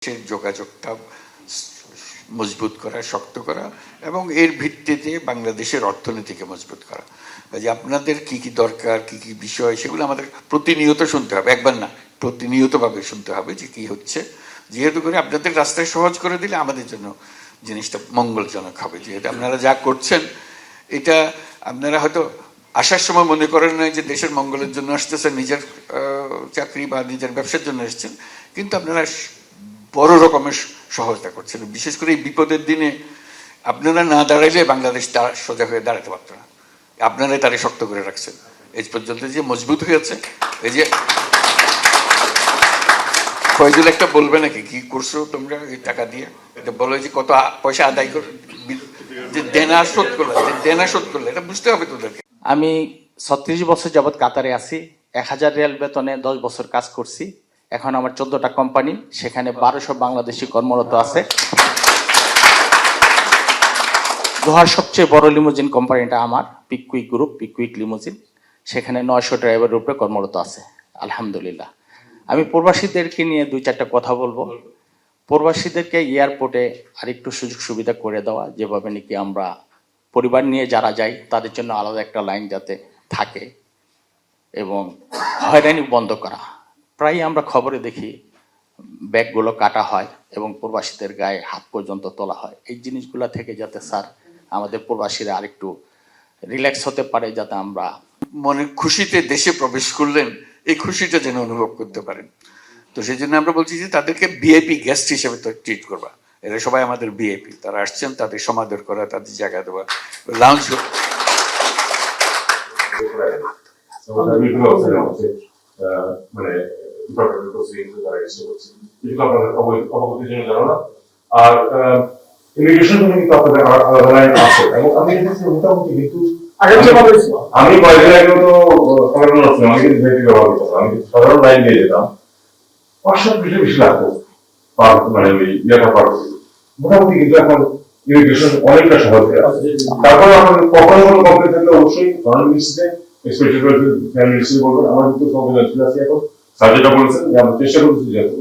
যোগাযোগটা মজবুত করা, শক্ত করা এবং এর ভিত্তিতে বাংলাদেশের অর্থনীতিকে মজবুত করা। যে আপনাদের কি কি দরকার, কি কি বিষয়, সেগুলো আমাদের প্রতিনিয়ত শুনতে হবে, একবার না, প্রতিনিয়তভাবে শুনতে হবে যে কি হচ্ছে। যেহেতু করে আপনাদের রাস্তায় সহজ করে দিলে আমাদের জন্য জিনিসটা মঙ্গলজনক হবে। যেহেতু আপনারা যা করছেন, এটা আপনারা হয়তো আসার সময় মনে করেন না যে দেশের মঙ্গলের জন্য আসতেছেন, নিজের চাকরি বা নিজের ব্যবসার জন্য এসছেন, কিন্তু আপনারা বড় রকমের সহায়তা করছেন। বিশেষ করে এই বিপদের দিনে আপনারা না দাঁড়াইলে বাংলাদেশ সোজা হয়ে দাঁড়াতে পারত না। আপনারাই তারে শক্ত করে রাখছেন এই পর্যন্ত, যে মজবুত হয়েছে। এই যে ফয়জুল একটা বলবে নাকি কি করছো তোমরা এই টাকা দিয়ে, এটা বলো যে কত পয়সা আদায় করে, যে দেনা শোধ করলে, দেনা শোধ করলে, এটা বুঝতে হবে তোদেরকে। আমি 36 বছর যাবৎ কাতারে আছি, 1000 রিয়াল বেতনে 10 বছর কাজ করছি। এখন আমার 14টা কোম্পানি, সেখানে 1200 বাংলাদেশি কর্মরত আছে। দোহার সবচেয়ে বড় লিমুজিন কোম্পানিটা আমার, পিকুইক গ্রুপ, পিকুইক লিমুজিন। সেখানে 900 ড্রাইভারের উপরে কর্মরত আছে, আলহামদুলিল্লাহ। আমি প্রবাসীদেরকে নিয়ে 2-4টা কথা বলবো। প্রবাসীদেরকে এয়ারপোর্টে আরেকটু সুযোগ সুবিধা করে দেওয়া, যেভাবে নাকি আমরা পরিবার নিয়ে যারা যাই তাদের জন্য আলাদা একটা লাইন যাতে থাকে, এবং হয়রানি বন্ধ করা। প্রায় আমরা খবরে দেখি ব্যাগগুলো কাটা হয় এবং প্রবাসীদের গায়ে হাত পর্যন্ত তোলা হয়। এই জিনিসগুলো থেকে যাতে স্যার আমাদের প্রবাসীরা আরেকটু রিল্যাক্স হতে পারে, যাতে আমরা মনের খুশিতে দেশে প্রবেশ করলেন, এই খুশিটা যেন অনুভব করতে পারেন। তো সেই জন্য আমরা বলছি যে তাদেরকে ভিআইপি গেস্ট হিসেবে তো ট্রিট করবা। এরা সবাই আমাদের ভিআইপি, তারা আসছেন, তাদের সমাদর করা, তাদের জায়গা দেওয়া, লাউঞ্জ। মানে আর ইমিগ্রেশন কিন্তু আপনাদের আলাদা লাইন আছে, এবং আমি মোটামুটি কিন্তু আমি কয়েকদিন আগে তো আমি কিন্তু ভেটি ব্যবহার করতাম, আমি সাধারণ লাইন দিয়ে যেতাম, 500 বেশি লাগতো মানে ওই ইয়েটা পার করি। মোটামুটি কিন্তু এখন ইমিগ্রেশন অনেকটা সহজ হয়ে আছে। তারপরে আমাদের কখনো কোনো কমপ্লেন থাকলে অবশ্যই ধরনের মিস্ত্রিতে স্পেশাল ফ্যামিলি মিস্ত্রি বলবেন। আমার কিন্তু সংবেদনশীল আছে এখন, স্যার যেটা বলেছেন যে আমরা চেষ্টা করছি যেহেতু